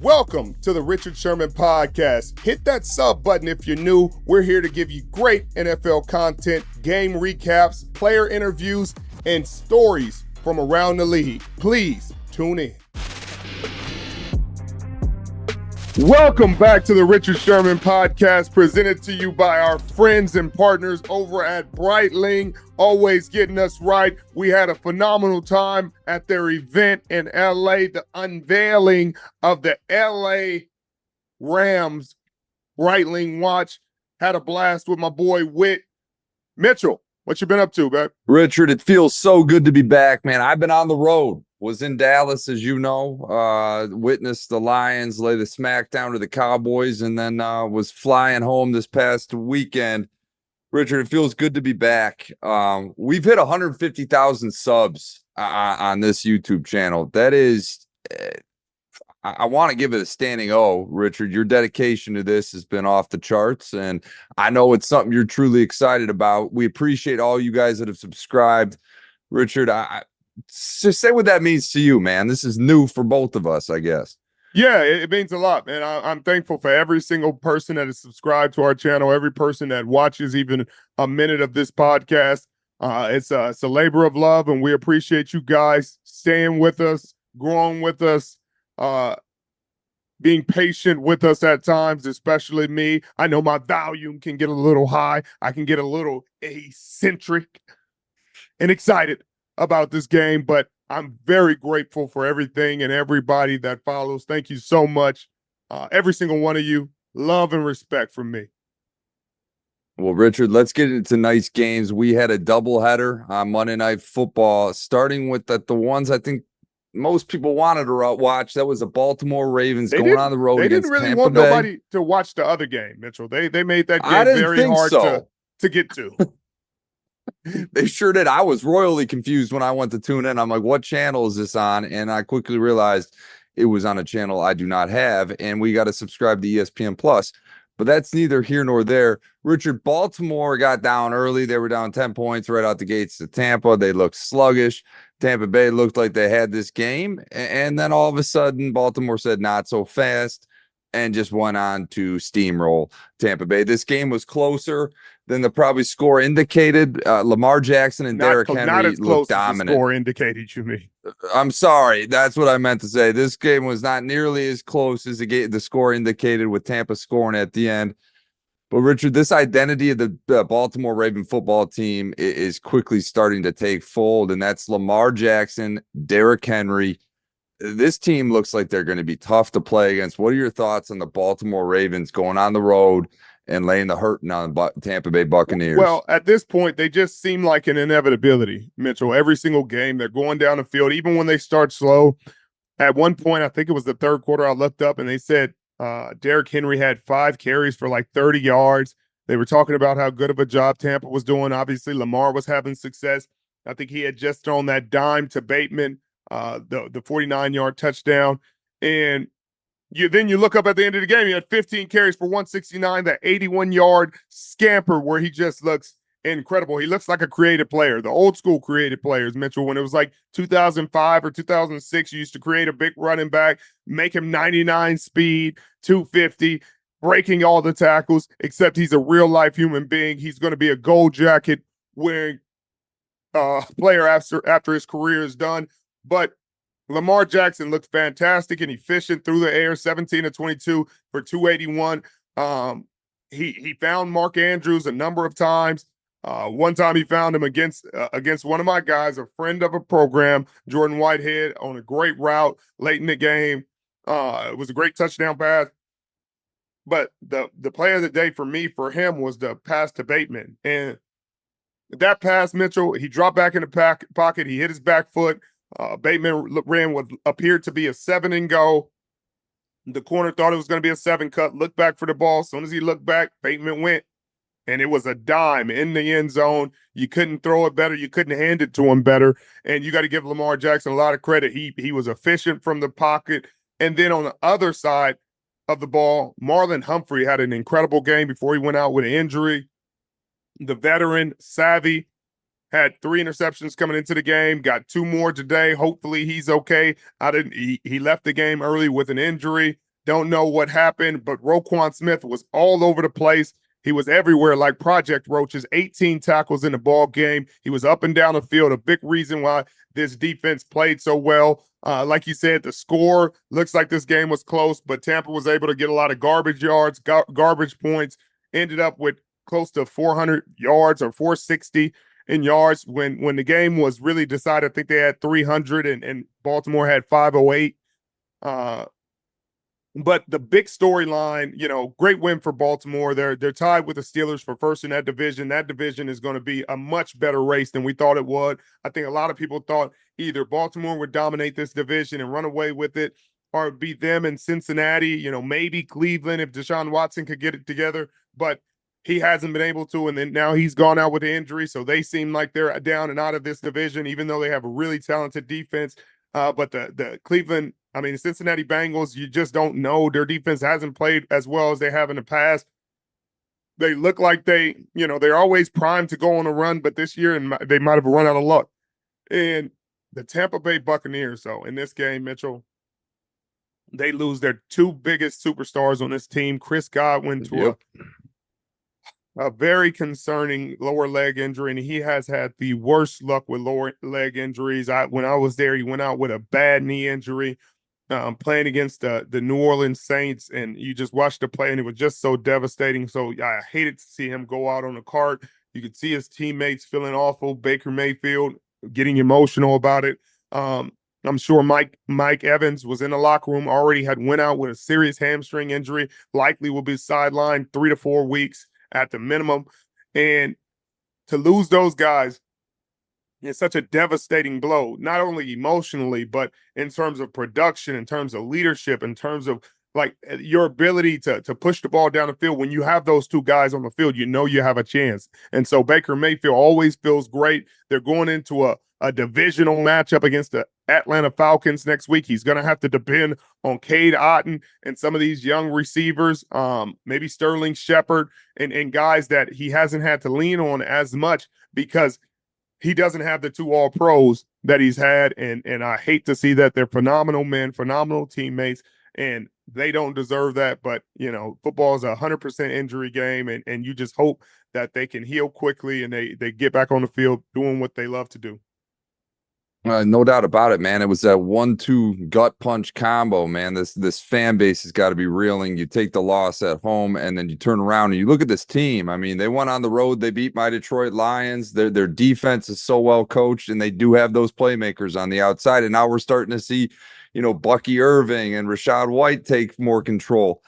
Welcome to the Richard Sherman Podcast. Hit that sub button if you're new. We're here to give you great NFL content, game recaps, player interviews, and stories from around the league. Please tune in. Welcome back to the Richard Sherman Podcast, presented to you by our friends and partners over at Breitling, always getting us right. We had a phenomenal time at their event in LA, the unveiling of the LA Rams Breitling watch. Had a blast with my boy Whit. Mitchell, what you been up to, babe? Richard, it feels so good to be back, man. I've been on the road. Was in Dallas, as you know, witnessed the Lions lay the smack down to the Cowboys, and then was flying home this past weekend. Richard, it feels good to be back. We've hit 150,000 subs on this YouTube channel. That is, I want to give it a standing O, Richard. Your dedication to this has been off the charts, and I know it's something you're truly excited about. We appreciate all you guys that have subscribed. Richard, just say what that means to you, man. This is new for both of us, I guess. Yeah, it means a lot, man. I'm thankful for every single person that is subscribed to our channel, every person that watches even a minute of this podcast. It's a labor of love, and we appreciate you guys staying with us, growing with us, being patient with us at times, especially me. I know my volume can get a little high. I can get a little eccentric and excited about this game, but I'm very grateful for everything and everybody that follows. Thank you so much. Every single one of you, love and respect from me. Well, Richard, let's get into nice games. We had a doubleheader on Monday Night Football, starting with the ones I think most people wanted to watch. That was the Baltimore Ravens going on the road against Tampa Bay. They didn't really want nobody to watch the other game, Mitchell. They made that game very hard to get to. They sure did. I was royally confused when I went to tune in. I'm like, what channel is this on? And I quickly realized it was on a channel I do not have, and we got to subscribe to ESPN Plus. But that's neither here nor there. Richard, Baltimore got down early. They were down 10 points right out the gates to Tampa. They looked sluggish. Tampa Bay looked like they had this game. And then all of a sudden, Baltimore said not so fast and just went on to steamroll Tampa Bay. This game was closer than the probably score indicated. Lamar Jackson and Derrick Henry looked dominant. The score indicated, you mean? I'm sorry. That's what I meant to say. This game was not nearly as close as the score indicated, with Tampa scoring at the end. But, Richard, this identity of the Baltimore Raven football team is quickly starting to take fold, and that's Lamar Jackson, Derrick Henry. This team looks like they're going to be tough to play against. What are your thoughts on the Baltimore Ravens going on the road and laying the hurting on the Tampa Bay Buccaneers? Well, at this point, they just seem like an inevitability, Mitchell. Every single game, they're going down the field, even when they start slow. At one point, I think it was the third quarter, I looked up and they said Derrick Henry had 5 carries for like 30 yards. They were talking about how good of a job Tampa was doing. Obviously, Lamar was having success. I think he had just thrown that dime to Bateman, the 49-yard touchdown. And then you look up at the end of the game, he had 15 carries for 169, that 81-yard scamper where he just looks incredible. He looks like a creative player, the old school creative players, Mitchell. When it was like 2005 or 2006, you used to create a big running back, make him 99 speed, 250, breaking all the tackles, except he's a real-life human being. He's going to be a gold jacket wearing player after his career is done. But Lamar Jackson looked fantastic and efficient through the air, 17 of 22 for 281. He found Mark Andrews a number of times. One time he found him against one of my guys, a friend of a program, Jordan Whitehead, on a great route late in the game. It was a great touchdown pass. But the play of the day for him was the pass to Bateman. And that pass, Mitchell, he dropped back in the pocket. He hit his back foot. Bateman ran what appeared to be a 7-and-go. The corner thought it was going to be a 7-cut, looked back for the ball. As soon as he looked back, Bateman went, and it was a dime in the end zone. You couldn't throw it better. You couldn't hand it to him better. And you got to give Lamar Jackson a lot of credit. He was efficient from the pocket. And then on the other side of the ball, Marlon Humphrey had an incredible game before he went out with an injury. The veteran, savvy, had 3 interceptions coming into the game, got 2 more today. Hopefully he's okay. He left the game early with an injury. Don't know what happened, but Roquan Smith was all over the place. He was everywhere like Project Roaches, 18 tackles in the ball game. He was up and down the field, a big reason why this defense played so well. Like you said, the score looks like this game was close, but Tampa was able to get a lot of garbage yards, garbage points, ended up with close to 400 yards or 460 in yards when the game was really decided. I think they had 300 and Baltimore had 508. But the big storyline, great win for Baltimore. They're tied with the Steelers for first in that division. That division is going to be a much better race than we thought it would. I think a lot of people thought either Baltimore would dominate this division and run away with it, or it'd be them in Cincinnati, maybe Cleveland if Deshaun Watson could get it together. But he hasn't been able to, and then now he's gone out with an injury, so they seem like they're down and out of this division, even though they have a really talented defense. But the Cincinnati Bengals, you just don't know. Their defense hasn't played as well as they have in the past. They look like they're always primed to go on a run, but this year they might have run out of luck. And the Tampa Bay Buccaneers, though, in this game, Mitchell, they lose their two biggest superstars on this team, Chris Godwin to a very concerning lower leg injury, and he has had the worst luck with lower leg injuries. When I was there, he went out with a bad knee injury playing against the New Orleans Saints, and you just watched the play, and it was just so devastating. So I hated to see him go out on the cart. You could see his teammates feeling awful. Baker Mayfield getting emotional about it. I'm sure Mike Evans was in the locker room, already had went out with a serious hamstring injury, likely will be sidelined 3 to 4 weeks at the minimum. And to lose those guys is such a devastating blow, not only emotionally, but in terms of production, in terms of leadership, in terms of your ability to push the ball down the field. When you have those two guys on the field, you have a chance. And so Baker Mayfield always feels great. They're going into a divisional matchup against the Atlanta Falcons next week. He's going to have to depend on Cade Otton and some of these young receivers, maybe Sterling Shepard and guys that he hasn't had to lean on as much because he doesn't have the two all-pros that he's had. And I hate to see that. They're phenomenal men, phenomenal teammates, and they don't deserve that. But, football is a 100% injury game, and you just hope that they can heal quickly and they get back on the field doing what they love to do. No doubt about it, man. It was that 1-2 gut punch combo, man. This fan base has got to be reeling. You take the loss at home, and then you turn around and you look at this team. I mean, they went on the road. They beat my Detroit Lions. Their defense is so well coached, and they do have those playmakers on the outside. And now we're starting to see, Bucky Irving and Rachaad White take more control.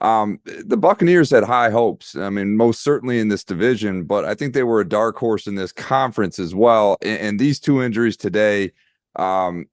The Buccaneers had high hopes. I mean, most certainly in this division, but I think they were a dark horse in this conference as well. And these two injuries today,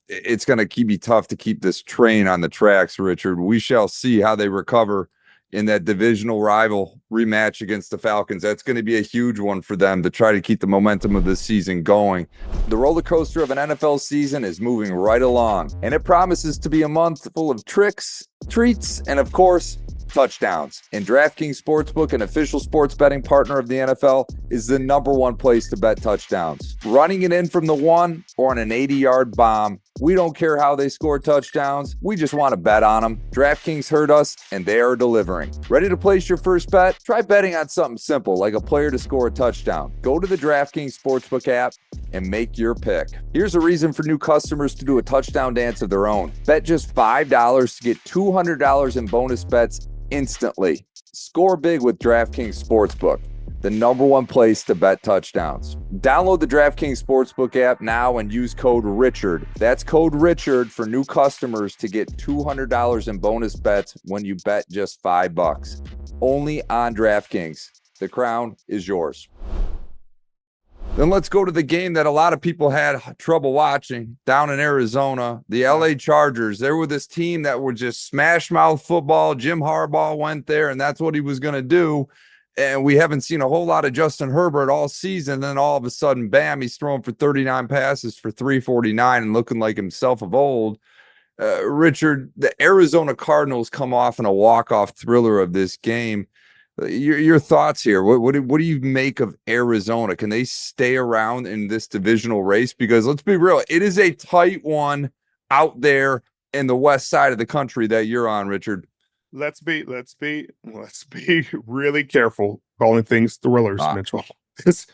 it's going to be tough to keep this train on the tracks, Richard. We shall see how they recover in that divisional rival rematch against the Falcons. That's going to be a huge one for them to try to keep the momentum of this season going. The roller coaster of an NFL season is moving right along, and it promises to be a month full of tricks, treats, and of course, touchdowns. And DraftKings Sportsbook, an official sports betting partner of the NFL, is the #1 place to bet touchdowns. Running it in from the one or on an 80-yard bomb, we don't care how they score touchdowns. We just want to bet on them. DraftKings heard us, and they are delivering. Ready to place your first bet? Try betting on something simple, like a player to score a touchdown. Go to the DraftKings Sportsbook app and make your pick. Here's a reason for new customers to do a touchdown dance of their own. Bet just $5 to get $200 in bonus bets instantly. Score big with DraftKings Sportsbook, the #1 place to bet touchdowns. Download the DraftKings Sportsbook app now and use code RICHARD. That's code RICHARD for new customers to get $200 in bonus bets when you bet just $5. Only on DraftKings. The crown is yours. Then let's go to the game that a lot of people had trouble watching down in Arizona. The LA Chargers, they were this team that were just smash mouth football. Jim Harbaugh went there, and that's what he was going to do. And we haven't seen a whole lot of Justin Herbert all season. Then all of a sudden, bam, he's throwing for 39 passes for 349 and looking like himself of old. Richard, the Arizona Cardinals come off in a walk-off thriller of this game. Your thoughts here. What do you make of Arizona? Can they stay around in this divisional race? Because let's be real, it is a tight one out there in the west side of the country that you're on, Richard. let's be really careful calling things thrillers, Mitchell. This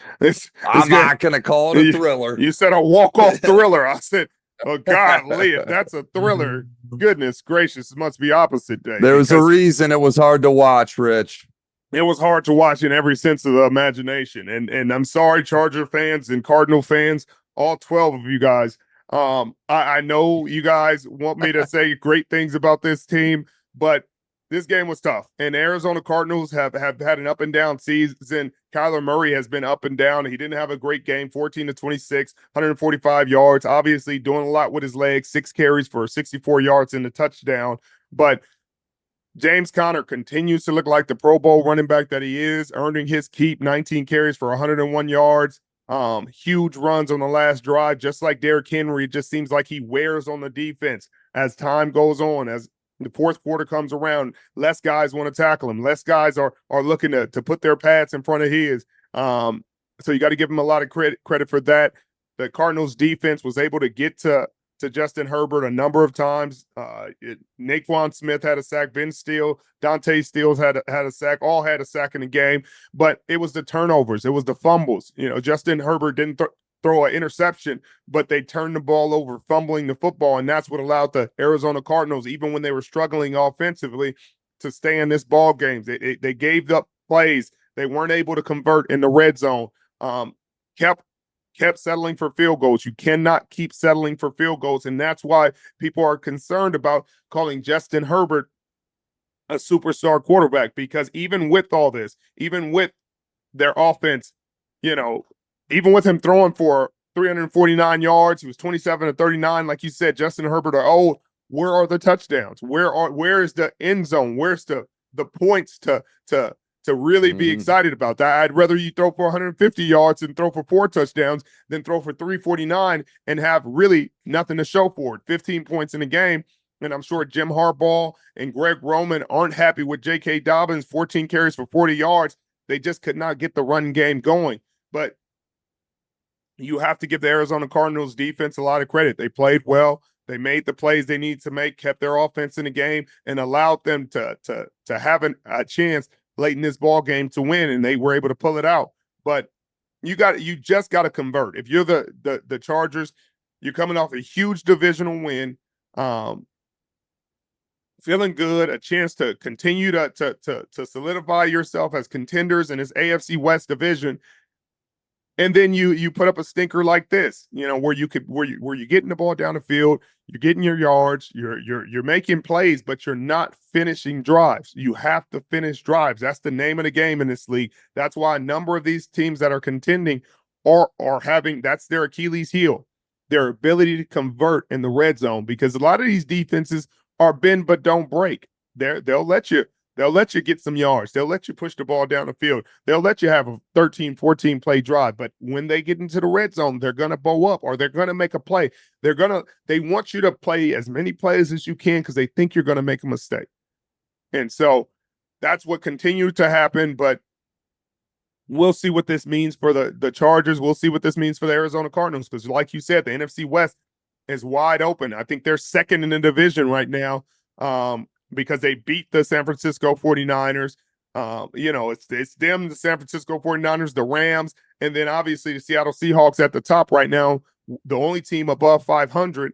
I'm game, not going to call it a thriller. You said a walk-off thriller. I said, oh golly, if that's a thriller, goodness gracious, it must be opposite day. There was a reason it was hard to watch, Rich. It was hard to watch in every sense of the imagination. And I'm sorry, Charger fans and Cardinal fans, all 12 of you guys. I know you guys want me to say great things about this team, but this game was tough. And Arizona Cardinals have had an up and down season. Kyler Murray has been up and down. He didn't have a great game, 14-26, 145 yards, obviously doing a lot with his legs, 6 carries for 64 yards in the touchdown. But James Conner continues to look like the Pro Bowl running back that he is, earning his keep, 19 carries for 101 yards. Huge runs on the last drive, just like Derrick Henry. It just seems like he wears on the defense as time goes on, as the fourth quarter comes around. Less guys want to tackle him. Less guys are looking to put their pads in front of his. So you got to give him a lot of credit for that. The Cardinals defense was able to get to Justin Herbert a number of times. Naquan Smith had a sack. Ben Steele, Dante Steele had a sack. All had a sack in the game. But it was the turnovers. It was the fumbles. Justin Herbert didn't throw an interception, but they turned the ball over, fumbling the football, and that's what allowed the Arizona Cardinals, even when they were struggling offensively, to stay in this ball game. They gave up plays. They weren't able to convert in the red zone. Kept settling for field goals. You cannot keep settling for field goals, and that's why people are concerned about calling Justin Herbert a superstar quarterback, because even with all this, even with their offense, even with him throwing for 349 yards, he was 27-39. Like you said, Justin Herbert are old. Where are the touchdowns? Where is the end zone? Where's the points to really be excited about that? I'd rather you throw for 150 yards and throw for 4 touchdowns than throw for 349 and have really nothing to show for it. 15 points in the game. And I'm sure Jim Harbaugh and Greg Roman aren't happy with J.K. Dobbins, 14 carries for 40 yards. They just could not get the run game going. But you have to give the Arizona Cardinals defense a lot of credit. They played well. They made the plays they need to make, kept their offense in the game, and allowed them to have a chance late in this ball game to win, and they were able to pull it out. But you just got to convert. If you're the Chargers, you're coming off a huge divisional win, feeling good, a chance to continue to solidify yourself as contenders in this AFC West division. And then you put up a stinker like this, where you're getting the ball down the field, you're getting your yards, you're making plays, but you're not finishing drives. You have to finish drives. That's the name of the game in this league. That's why a number of these teams that are contending are having, that's their Achilles heel, their ability to convert in the red zone, because a lot of these defenses are bend but don't break. They'll let you get some yards. They'll let you push the ball down the field. They'll let you have a 13, 14 play drive. But when they get into the red zone, they're going to bow up, or they're going to make a play. They want you to play as many plays as you can because they think you're going to make a mistake. And so that's what continued to happen. But we'll see what this means for the Chargers. We'll see what this means for the Arizona Cardinals, because like you said, the NFC West is wide open. I think they're second in the division right now. Because they beat the San Francisco 49ers. It's them, the San Francisco 49ers, the Rams, and then obviously the Seattle Seahawks at the top right now, the only team above 500.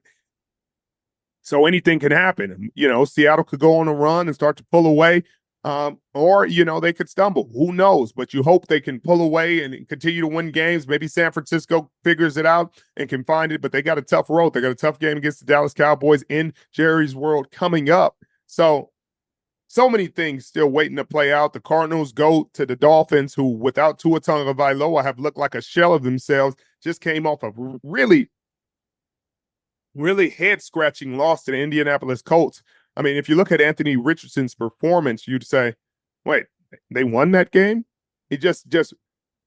So anything can happen. Seattle could go on a run and start to pull away, or they could stumble. Who knows? But you hope they can pull away and continue to win games. Maybe San Francisco figures it out and can find it, but they got a tough road. They got a tough game against the Dallas Cowboys in Jerry's World coming up. So many things still waiting to play out. The Cardinals go to the Dolphins, who without Tua Tagovailoa have looked like a shell of themselves, just came off a really, really head-scratching loss to the Indianapolis Colts. I mean, if you look at Anthony Richardson's performance, you'd say, wait, they won that game? He just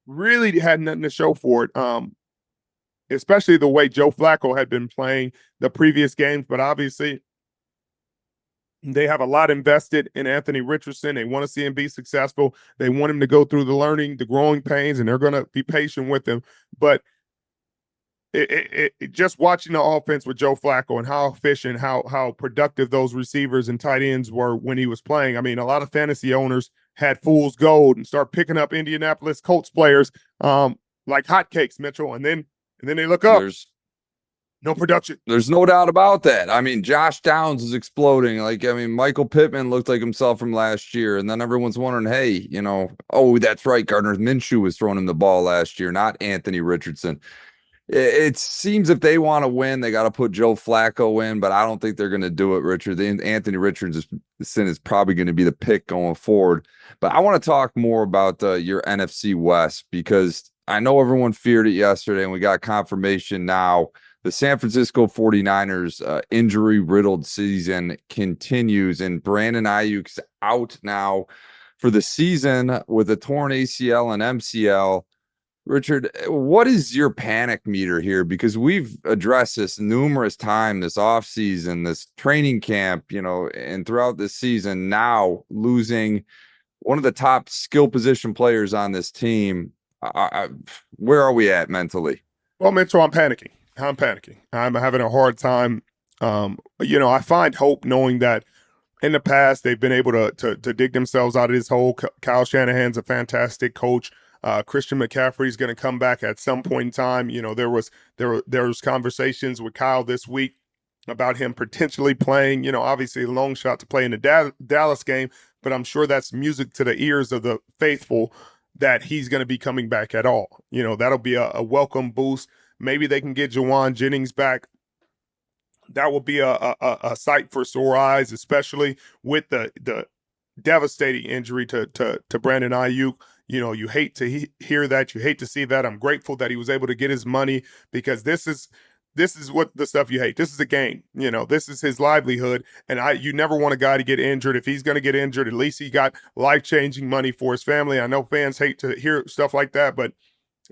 really had nothing to show for it, especially the way Joe Flacco had been playing the previous games. But obviously, they have a lot invested in Anthony Richardson. They want to see him be successful. They want him to go through the growing pains, and they're going to be patient with him. But just watching the offense with Joe Flacco and how efficient, how productive those receivers and tight ends were when he was playing. I mean, a lot of fantasy owners had fool's gold and start picking up Indianapolis Colts players like hotcakes, Mitchell, and then they look up. No production. There's no doubt about that. I mean, Josh Downs is exploding. Michael Pittman looked like himself from last year. And then everyone's wondering, hey, oh, that's right. Gardner Minshew was throwing him the ball last year, not Anthony Richardson. It seems if they want to win, they got to put Joe Flacco in, but I don't think they're going to do it, Richard. Anthony Richardson is probably going to be the pick going forward. But I want to talk more about your NFC West, because I know everyone feared it yesterday, and we got confirmation now. The San Francisco 49ers injury-riddled season continues, and Brandon Aiyuk's out now for the season with a torn ACL and MCL. Richard, what is your panic meter here? Because we've addressed this numerous times this offseason, this training camp, and throughout this season, now losing one of the top skill position players on this team. Where are we at mentally? Well, Mitchell, I'm panicking. I'm having a hard time. I find hope knowing that in the past they've been able to dig themselves out of this hole. Kyle Shanahan's a fantastic coach. Christian McCaffrey's going to come back at some point in time. There was conversations with Kyle this week about him potentially playing. Obviously a long shot to play in the Dallas game, but I'm sure that's music to the ears of the faithful that he's going to be coming back at all. That'll be a welcome boost. Maybe they can get Jauan Jennings back. That will be a sight for sore eyes, especially with the devastating injury to Brandon Aiyuk. You hate to hear that. You hate to see that. I'm grateful that he was able to get his money, because this is what the stuff you hate. This is a game. This is his livelihood, and you never want a guy to get injured. If he's going to get injured, at least he got life-changing money for his family. I know fans hate to hear stuff like that, but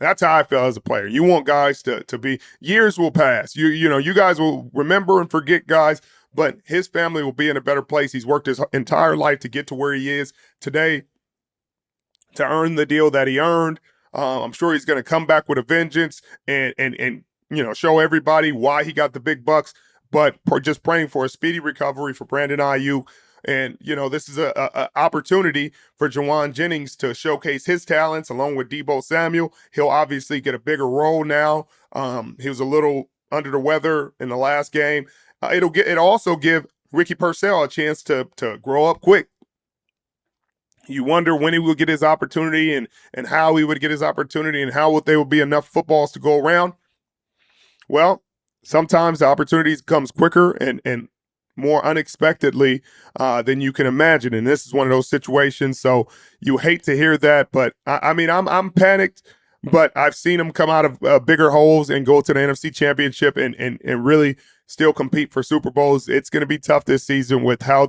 that's how I feel as a player. You want guys to be, years will pass. You guys will remember and forget guys, but his family will be in a better place. He's worked his entire life to get to where he is today, to earn the deal that he earned. I'm sure he's going to come back with a vengeance and show everybody why he got the big bucks, but just praying for a speedy recovery for Brandon Aiyuk. And, this is a opportunity for Jauan Jennings to showcase his talents along with Deebo Samuel. He'll obviously get a bigger role now. He was a little under the weather in the last game. It'll also give Ricky Purcell a chance to grow up quick. You wonder when he will get his opportunity and how he would get his opportunity and how there will be enough footballs to go around. Well, sometimes the opportunities comes quicker and more unexpectedly than you can imagine. And this is one of those situations. So you hate to hear that, but I'm panicked, but I've seen him come out of bigger holes and go to the NFC Championship and really still compete for Super Bowls. It's going to be tough this season with how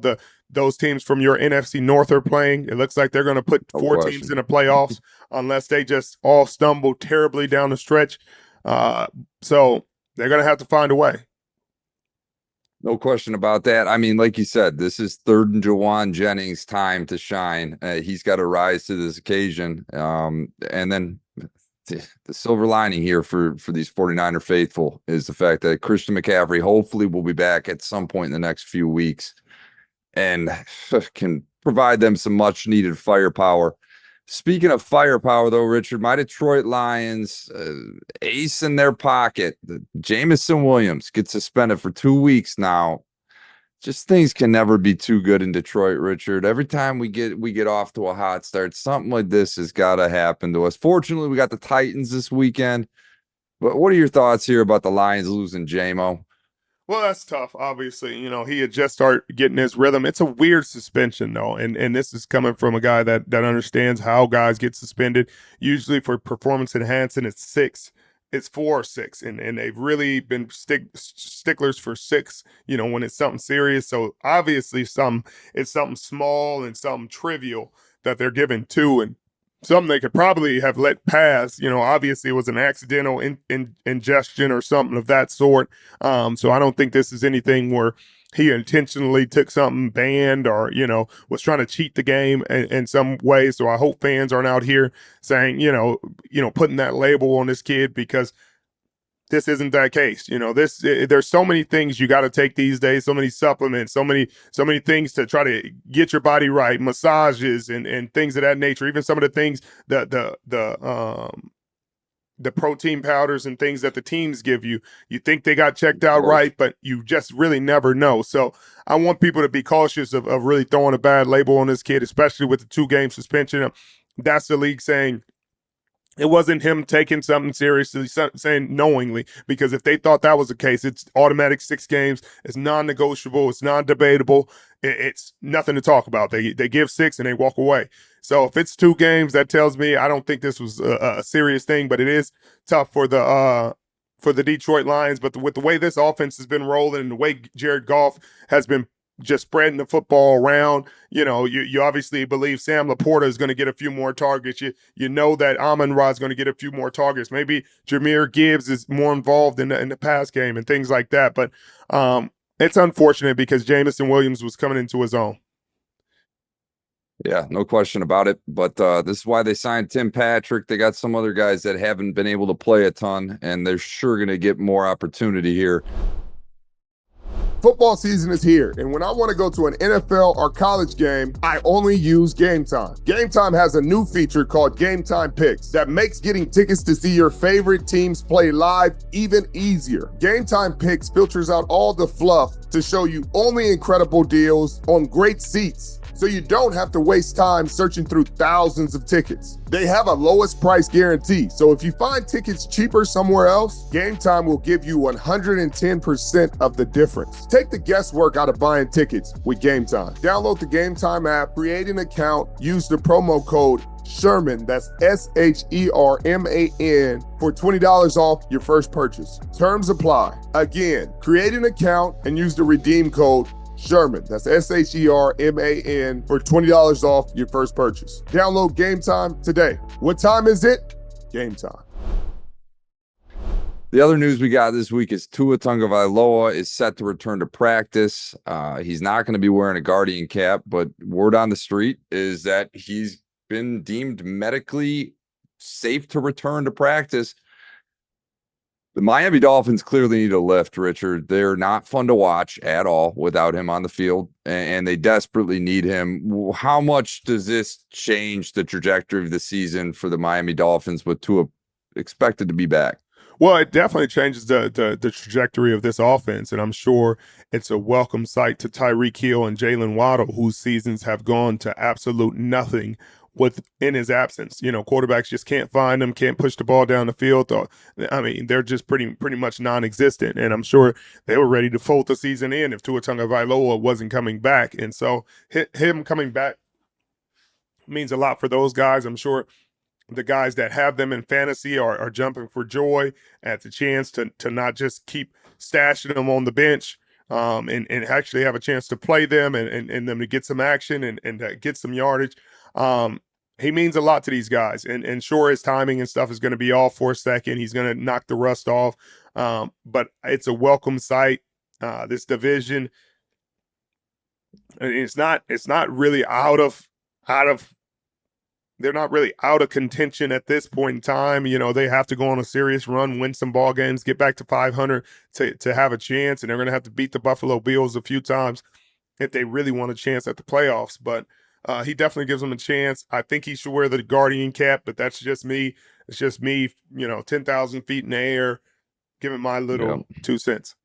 those teams from your NFC North are playing. It looks like they're going to put four teams in the playoffs unless they just all stumble terribly down the stretch. So they're going to have to find a way. No question about that. Like you said, this is third and Jauan Jennings' time to shine. He's got to rise to this occasion. And then the silver lining here for these 49er faithful is the fact that Christian McCaffrey hopefully will be back at some point in the next few weeks and can provide them some much needed firepower. Speaking of firepower, though, Richard, my Detroit Lions, ace in their pocket, Jameson Williams gets suspended for 2 weeks now. Just things can never be too good in Detroit, Richard. Every time we get off to a hot start, something like this has got to happen to us. Fortunately, we got the Titans this weekend. But what are your thoughts here about the Lions losing J-Mo? Well, that's tough. Obviously, he had just started getting his rhythm. It's a weird suspension, though, and this is coming from a guy that understands how guys get suspended. Usually for performance enhancing, it's 4 or 6, and they've really been sticklers for 6. When it's something serious. So obviously, it's something small and something trivial that they're giving 2, and something they could probably have let pass. Obviously it was an accidental ingestion or something of that sort. So I don't think this is anything where he intentionally took something banned or, was trying to cheat the game in some way. So I hope fans aren't out here saying, putting that label on this kid, because this isn't that case. There's so many things you got to take these days, so many supplements, so many things to try to get your body right, massages and things of that nature. Even some of the things the protein powders and things that the teams give you, you think they got checked out right, but you just really never know. So I want people to be cautious of really throwing a bad label on this kid, especially with the 2-game suspension. That's the league saying it wasn't him taking something seriously, saying knowingly, because if they thought that was the case, it's automatic 6 games. It's non-negotiable. It's non-debatable. It's nothing to talk about. They give 6 and they walk away. So if it's 2 games, that tells me I don't think this was a serious thing, but it is tough for the Detroit Lions. But with the way this offense has been rolling and the way Jared Goff has been just spreading the football around, you obviously believe Sam Laporta is going to get a few more targets. You know that Amon-Ra is going to get a few more targets. Maybe Jahmyr Gibbs is more involved in the pass game and things like that. But it's unfortunate because Jameson Williams was coming into his own. Yeah, no question about it. But this is why they signed Tim Patrick. They got some other guys that haven't been able to play a ton, and they're sure going to get more opportunity here. Football season is here, and when I want to go to an NFL or college game, I only use Game Time. Game Time has a new feature called Game Time Picks that makes getting tickets to see your favorite teams play live even easier. Game Time Picks filters out all the fluff to show you only incredible deals on great seats, so you don't have to waste time searching through thousands of tickets. They have a lowest price guarantee, so if you find tickets cheaper somewhere else, Game Time will give you 110% of the difference. Take the guesswork out of buying tickets with Game Time. Download the Game Time app, create an account, use the promo code Sherman, that's SHERMAN, for $20 off your first purchase. Terms apply. Again, create an account and use the redeem code Sherman, that's SHERMAN, for $20 off your first purchase. Download Game Time today. What time is it? Game Time. The other news we got this week is Tua Tagovailoa is set to return to practice. He's not going to be wearing a Guardian cap, but word on the street is that he's been deemed medically safe to return to practice. The Miami Dolphins clearly need a lift, Richard. They're not fun to watch at all without him on the field, and they desperately need him. How much does this change the trajectory of the season for the Miami Dolphins with Tua expected to be back? Well, it definitely changes the trajectory of this offense, and I'm sure it's a welcome sight to Tyreek Hill and Jalen Waddle, whose seasons have gone to absolute nothing in his absence. Quarterbacks just can't find them, can't push the ball down the field. They're just pretty much non-existent, and I'm sure they were ready to fold the season in if Tua Tagovailoa wasn't coming back. And so him coming back means a lot for those guys. I'm sure the guys that have them in fantasy are jumping for joy at the chance to not just keep stashing them on the bench, and actually have a chance to play them and them to get some action and get some yardage. He means a lot to these guys, and sure, his timing and stuff is going to be off for a second. He's going to knock the rust off, but it's a welcome sight. This division, it's not really they're not really out of contention at this point in time. They have to go on a serious run, win some ball games, get back to 500 to have a chance, and they're going to have to beat the Buffalo Bills a few times if they really want a chance at the playoffs. But he definitely gives them a chance. I think he should wear the Guardian cap, but that's just me. It's just me, 10,000 feet in the air, giving my little 2 cents.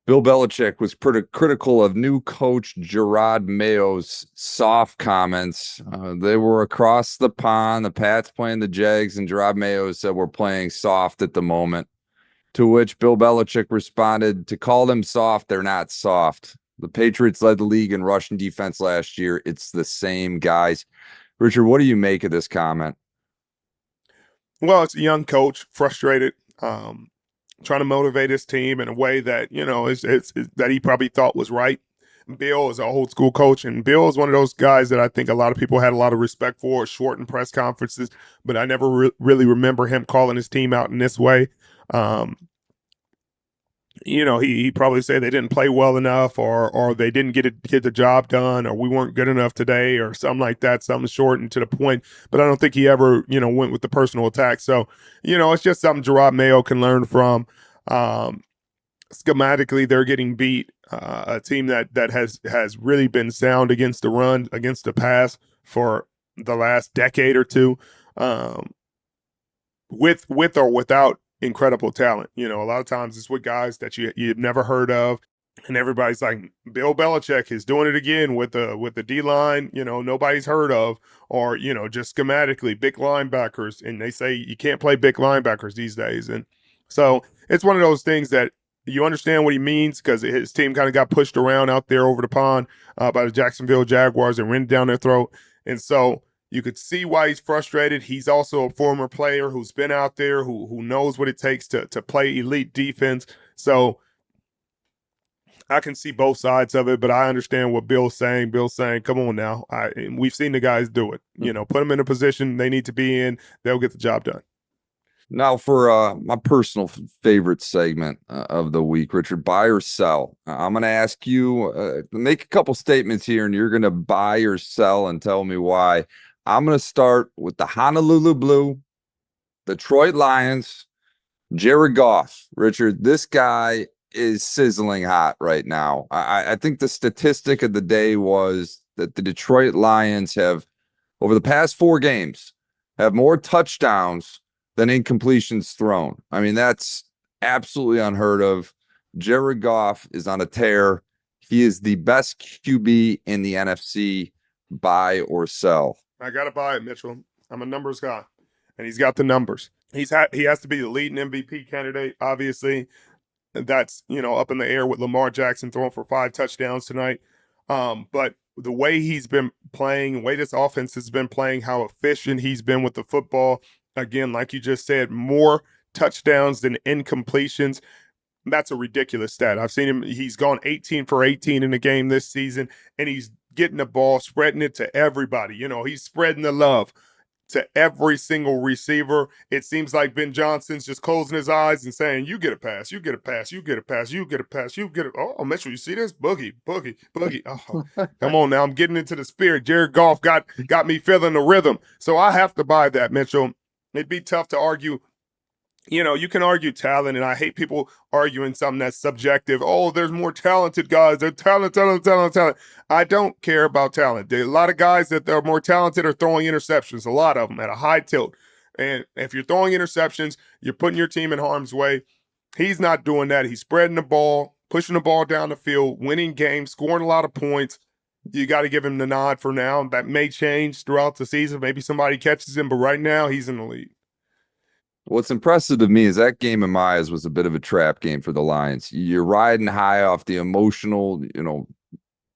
Bill Belichick was pretty critical of new coach Jerod Mayo's soft comments. They were across the pond. The Pats playing the Jags, and Jerod Mayo said we're playing soft at the moment. To which Bill Belichick responded, to call them soft, they're not soft. The Patriots led the league in rushing defense last year. It's the same guys. Richard, what do you make of this comment? Well, it's a young coach, frustrated, trying to motivate his team in a way that, it's that he probably thought was right. Bill is an old school coach, and Bill is one of those guys that I think a lot of people had a lot of respect for, short in press conferences, but I never really remember him calling his team out in this way. he probably say they didn't play well enough, or they didn't get the job done, or we weren't good enough today, or something like that, something short and to the point. But I don't think he ever, went with the personal attack. So, it's just something Jerod Mayo can learn from. Schematically, they're getting beat. A team that has really been sound against the run, against the pass for the last decade or two, with or without incredible talent. A lot of times it's with guys that you've never heard of, and everybody's like, Bill Belichick is doing it again with the D line, nobody's heard of, or just schematically big linebackers, and they say you can't play big linebackers these days, and so it's one of those things that you understand what he means because his team kind of got pushed around out there over the pond by the Jacksonville Jaguars and ran down their throat, and so you could see why he's frustrated. He's also a former player who's been out there, who knows what it takes to play elite defense. So I can see both sides of it, but I understand what Bill's saying. Bill's saying, come on now. We've seen the guys do it. Put them in a position they need to be in. They'll get the job done. Now for my personal favorite segment of the week, Richard, buy or sell. I'm going to ask you, make a couple statements here, and you're going to buy or sell and tell me why. I'm going to start with the Honolulu Blue, Detroit Lions, Jared Goff. Richard, this guy is sizzling hot right now. I think the statistic of the day was that the Detroit Lions have, over the past 4 games, have more touchdowns than incompletions thrown. I mean, that's absolutely unheard of. Jared Goff is on a tear. He is the best QB in the NFC. Buy or sell? I got to buy it, Mitchell. I'm a numbers guy, and he's got the numbers. He has to be the leading MVP candidate, obviously. That's, up in the air with Lamar Jackson throwing for 5 touchdowns tonight. But the way he's been playing, the way this offense has been playing, how efficient he's been with the football, again, like you just said, more touchdowns than incompletions. That's a ridiculous stat. I've seen him. He's gone 18 for 18 in a game this season, and he's getting the ball, spreading it to everybody. He's spreading the love to every single receiver. It seems like Ben Johnson's just closing his eyes and saying, you get a pass, you get a pass, you get a pass, you get a pass, you get it. Oh, Mitchell, you see this? Boogie. Oh, come on now. I'm getting into the spirit. Jared Goff got me feeling the rhythm. So I have to buy that, Mitchell. It'd be tough to argue. You can argue talent, and I hate people arguing something that's subjective. Oh, there's more talented guys. They're talent. I don't care about talent. There are a lot of guys that are more talented are throwing interceptions, a lot of them at a high tilt. And if you're throwing interceptions, you're putting your team in harm's way. He's not doing that. He's spreading the ball, pushing the ball down the field, winning games, scoring a lot of points. You got to give him the nod for now. That may change throughout the season. Maybe somebody catches him, but right now he's in the lead. What's impressive to me is that game in my eyes was a bit of a trap game for the Lions. You're riding high off the emotional,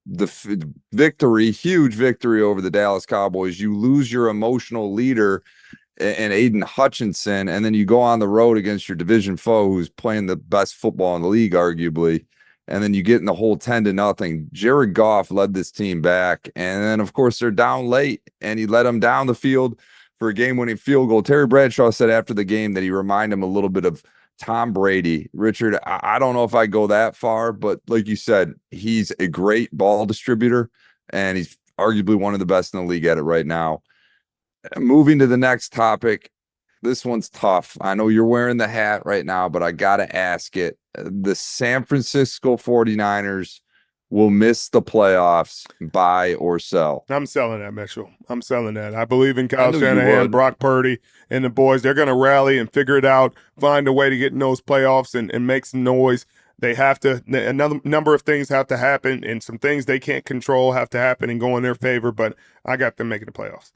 the victory, huge victory over the Dallas Cowboys. You lose your emotional leader and Aiden Hutchinson, and then you go on the road against your division foe who's playing the best football in the league, arguably, and then you get in the whole 10-0. Jared Goff led this team back, and then, of course, they're down late, and he led them down the field for a game-winning field goal. Terry Bradshaw said after the game that he reminded him a little bit of Tom Brady. Richard, I don't know if I go that far, but like you said, he's a great ball distributor, and he's arguably one of the best in the league at it right now. Moving to the next topic, this one's tough. I know you're wearing the hat right now, but I got to ask it. The San Francisco 49ers will miss the playoffs. Buy or sell? I'm selling that, Mitchell. I'm selling that. I believe in Kyle Shanahan, Brock Purdy, and the boys. They're going to rally and figure it out, find a way to get in those playoffs and make some noise. They have to, another number of things have to happen, and some things they can't control have to happen and go in their favor, but I got them making the playoffs.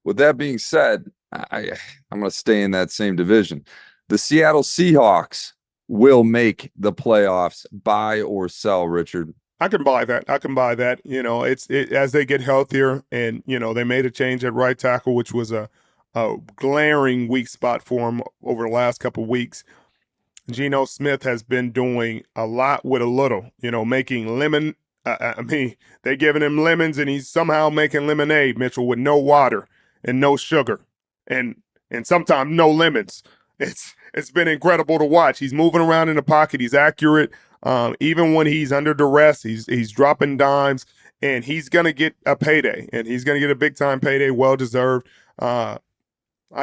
With that being said, I'm going to stay in that same division. The Seattle Seahawks will make the playoffs. Buy or sell, Richard? I can buy that. It's as they get healthier, and they made a change at right tackle, which was a glaring weak spot for him over the last couple of weeks. Geno Smith has been doing a lot with a little, making lemon. They're giving him lemons, and he's somehow making lemonade, Mitchell, with no water and no sugar, and sometimes no lemons. it's been incredible to watch. He's moving around in the pocket. He's accurate. Even when he's under duress, he's dropping dimes, and he's gonna get a payday, and he's gonna get a big time payday, well deserved. I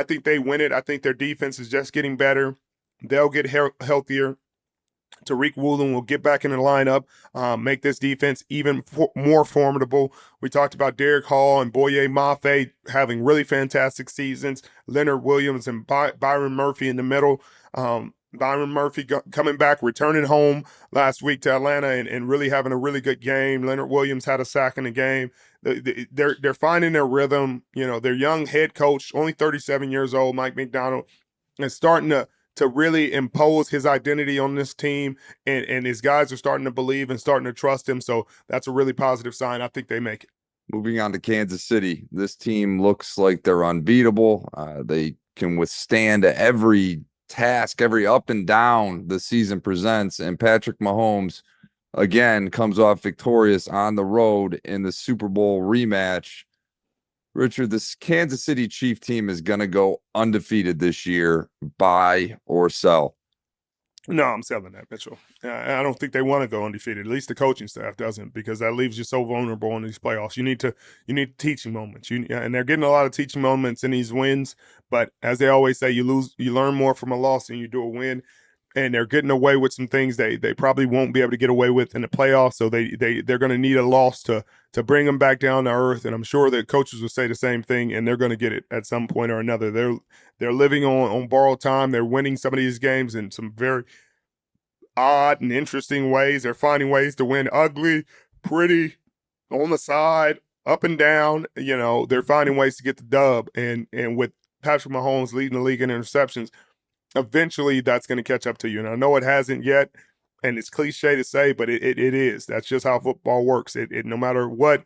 think they win it. I think their defense is just getting better. They'll get healthier. Tariq Woolen will get back in the lineup, make this defense even more formidable. We talked about Derrick Hall and Boye Mafe having really fantastic seasons. Leonard Williams and Byron Murphy in the middle. Byron Murphy coming back, returning home last week to Atlanta and really having a really good game. Leonard Williams had a sack in the game. They're finding their rhythm. Their young head coach, only 37 years old, Mike McDonald, is starting to really impose his identity on this team, and his guys are starting to believe and starting to trust him. So that's a really positive sign. I think they make it. Moving on to Kansas City. This team looks like they're unbeatable. They can withstand every task, every up and down the season presents. And Patrick Mahomes, again, comes off victorious on the road in the Super Bowl rematch. Richard, this Kansas City Chief team is going to go undefeated this year, buy or sell. No, I'm selling that, Mitchell. I don't think they want to go undefeated. At least the coaching staff doesn't, because that leaves you so vulnerable in these playoffs. You need teaching moments. And they're getting a lot of teaching moments in these wins. But as they always say, you learn more from a loss than you do a win. And they're getting away with some things they probably won't be able to get away with in the playoffs. So they're going to need a loss to bring them back down to earth. And I'm sure that coaches will say the same thing, and they're going to get it at some point or another. They're living on borrowed time. They're winning some of these games in some very odd and interesting ways. They're finding ways to win ugly, pretty, on the side, up and down. They're finding ways to get the dub. And with Patrick Mahomes leading the league in interceptions, eventually that's going to catch up to you. And I know it hasn't yet, and it's cliche to say, but it is. That's just how football works. It no matter what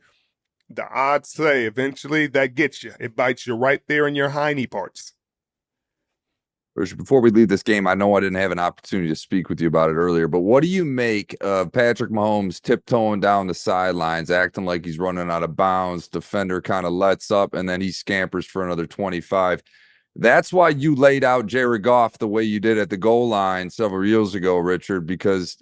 the odds say, eventually that gets you. It bites you right there in your hiney parts. Before we leave this game, I know I didn't have an opportunity to speak with you about it earlier, but what do you make of Patrick Mahomes tiptoeing down the sidelines, acting like he's running out of bounds? Defender kind of lets up, and then he scampers for another 25. That's why you laid out Jared Goff the way you did at the goal line several years ago, Richard, because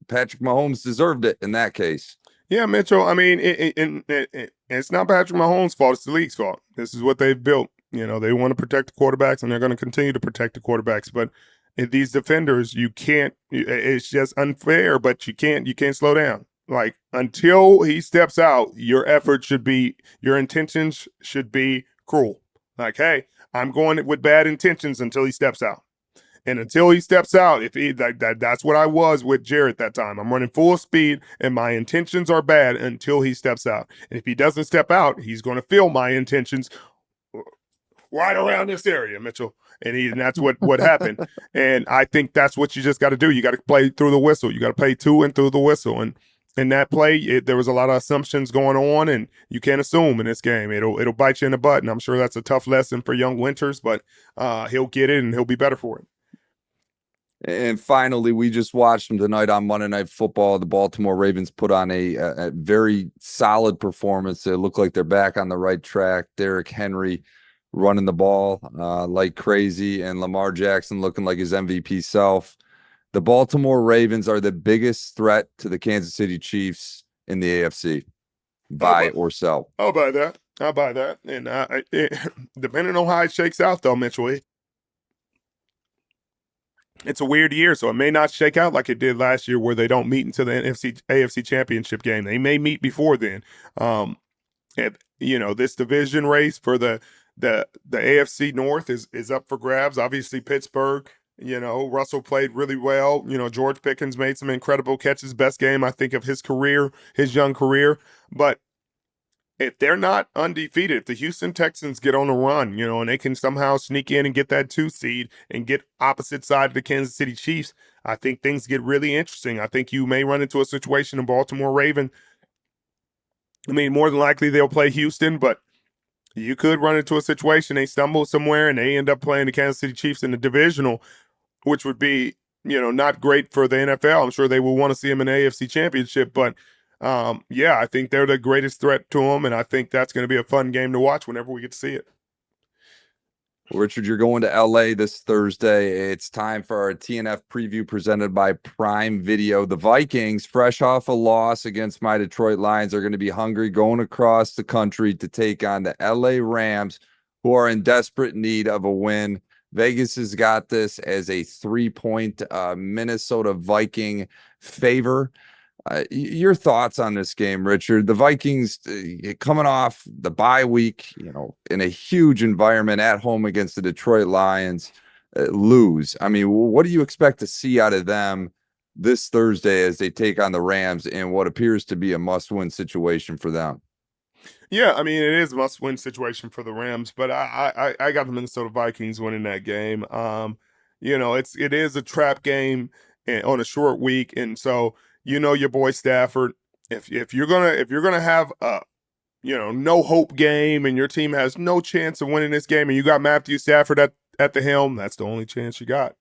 Patrick Mahomes deserved it in that case. Yeah, Mitchell. I mean, it's not Patrick Mahomes' fault. It's the league's fault. This is what they've built. They want to protect the quarterbacks, and they're going to continue to protect the quarterbacks. But these defenders, you can't. It's just unfair. But you can't slow down. Like, until he steps out, your intentions should be cruel. Like, hey, I'm going with bad intentions until he steps out. And until he steps out, that's what I was with Jerod that time. I'm running full speed, and my intentions are bad until he steps out. And if he doesn't step out, he's going to feel my intentions right around this area, Mitchell. And that's what happened. And I think that's what you just got to do. You got to play through the whistle. You got to play to and through the whistle. And in that play, there was a lot of assumptions going on, and you can't assume in this game. It'll bite you in the butt, and I'm sure that's a tough lesson for young Winters, but he'll get it, and he'll be better for it. And finally, we just watched them tonight on Monday Night Football. The Baltimore Ravens put on a very solid performance. They look like they're back on the right track. Derrick Henry running the ball like crazy, and Lamar Jackson looking like his MVP self. The Baltimore Ravens are the biggest threat to the Kansas City Chiefs in the AFC. Buy or sell. I'll buy that. And depending on how it shakes out, though, Mitchell, it's a weird year, so it may not shake out like it did last year, where they don't meet until the AFC Championship game. They may meet before then. This division race for the AFC North is up for grabs. Obviously, Pittsburgh. Russell played really well. George Pickens made some incredible catches. Best game, I think, of his career, his young career. But if they're not undefeated, if the Houston Texans get on a run, and they can somehow sneak in and get that 2 seed and get opposite side of the Kansas City Chiefs, I think things get really interesting. I think you may run into a situation in Baltimore Ravens. I mean, more than likely they'll play Houston, but you could run into a situation they stumble somewhere and they end up playing the Kansas City Chiefs in the divisional, which would be, not great for the NFL. I'm sure they will want to see him in the AFC Championship, but I think they're the greatest threat to them, and I think that's going to be a fun game to watch whenever we get to see it. Richard, you're going to LA this Thursday. It's time for our TNF preview presented by Prime Video. The Vikings, fresh off a loss against my Detroit Lions, are going to be hungry going across the country to take on the LA Rams, who are in desperate need of a win. Vegas has got this as a 3-point Minnesota Viking favor. Your thoughts on this game, Richard? The Vikings coming off the bye week, in a huge environment at home against the Detroit Lions, lose. I mean, what do you expect to see out of them this Thursday as they take on the Rams in what appears to be a must-win situation for them? Yeah, I mean, it is a must-win situation for the Rams, but I got the Minnesota Vikings winning that game. It is a trap game on a short week, and so your boy Stafford. If you're gonna have a no hope game and your team has no chance of winning this game, and you got Matthew Stafford at the helm, that's the only chance you got.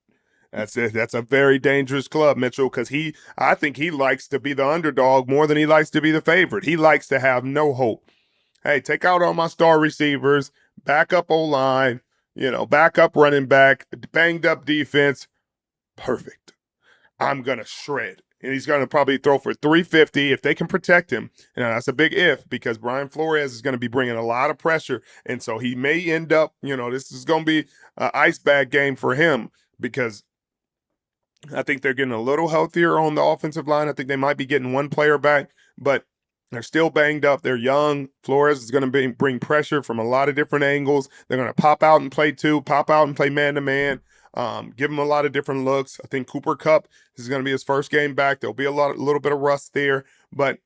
That's it. That's a very dangerous club, Mitchell, because I think he likes to be the underdog more than he likes to be the favorite. He likes to have no hope. Hey, take out all my star receivers, back up O-line, back up running back, banged up defense. Perfect. I'm going to shred. And he's going to probably throw for 350 if they can protect him. And that's a big if, because Brian Flores is going to be bringing a lot of pressure. And so he may end up, this is going to be an ice bag game for him, because I think they're getting a little healthier on the offensive line. I think they might be getting one player back, but they're still banged up. They're young. Flores is going to bring pressure from a lot of different angles. They're going to pop out and play two, pop out and play man-to-man. Give him a lot of different looks. I think Cooper Kupp is going to be his first game back. There'll be a little bit of rust there, but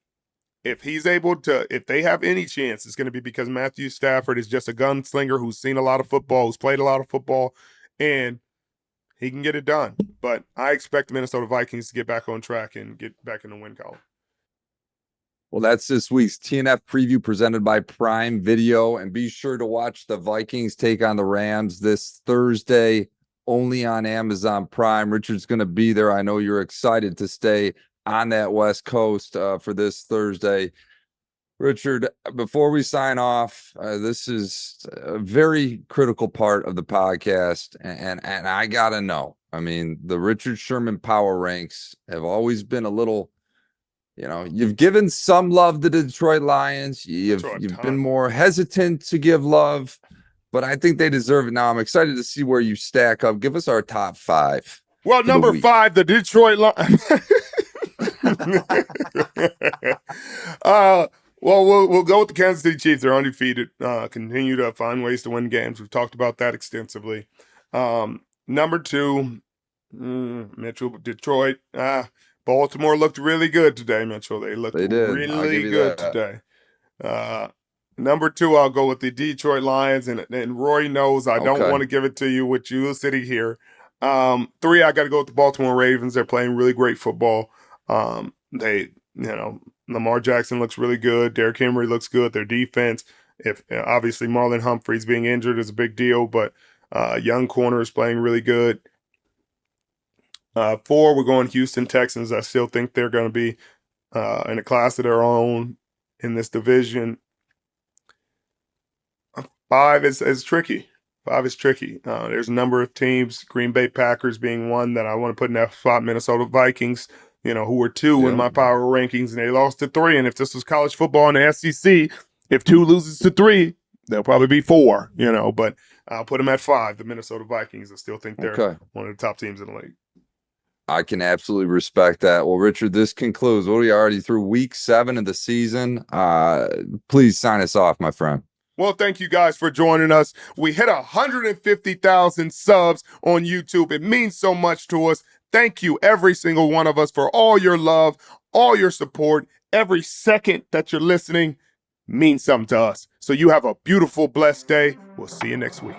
if they have any chance, it's going to be because Matthew Stafford is just a gunslinger who's seen a lot of football, who's played a lot of football, and he can get it done. But I expect the Minnesota Vikings to get back on track and get back in the win column. Well, that's this week's TNF preview presented by Prime Video, and be sure to watch the Vikings take on the Rams this Thursday, only on Amazon Prime. Richard's going to be there. I know you're excited to stay on that West Coast for this Thursday. Richard, before we sign off, this is a very critical part of the podcast, and I got to know. I mean, the Richard Sherman power ranks have always been a little, you've given some love to the Detroit Lions. You've been more hesitant to give love, but I think they deserve it now. I'm excited to see where you stack up. Give us our top 5. Well, number 5, the Detroit Lions. Well, we'll go with the Kansas City Chiefs. They're undefeated. Continue to find ways to win games. We've talked about that extensively. Number 2, Mitchell, Detroit. Baltimore looked really good today, Mitchell. They looked really good today. Number 2, I'll go with the Detroit Lions, and Roy knows I don't want to give it to you with you sitting here. 3, I got to go with the Baltimore Ravens. They're playing really great football. Lamar Jackson looks really good. Derrick Henry looks good. Their defense, obviously Marlon Humphrey's being injured is a big deal, but young corner is playing really good. 4, we're going Houston Texans. I still think they're going to be in a class of their own in this division. 5 is tricky. 5 is tricky. There's a number of teams, Green Bay Packers being one that I want to put in that spot. Minnesota Vikings, who were 2 in my power rankings, and they lost to 3. And if this was college football in the SEC, if 2 loses to 3, they'll probably be 4, But I'll put them at 5, the Minnesota Vikings. I still think they're one of the top teams in the league. I can absolutely respect that. Well, Richard, this concludes. What are we already through week 7 of the season? Please sign us off, my friend. Well, thank you guys for joining us. We hit 150,000 subs on YouTube. It means so much to us. Thank you, every single one of us, for all your love, all your support. Every second that you're listening means something to us. So you have a beautiful, blessed day. We'll see you next week.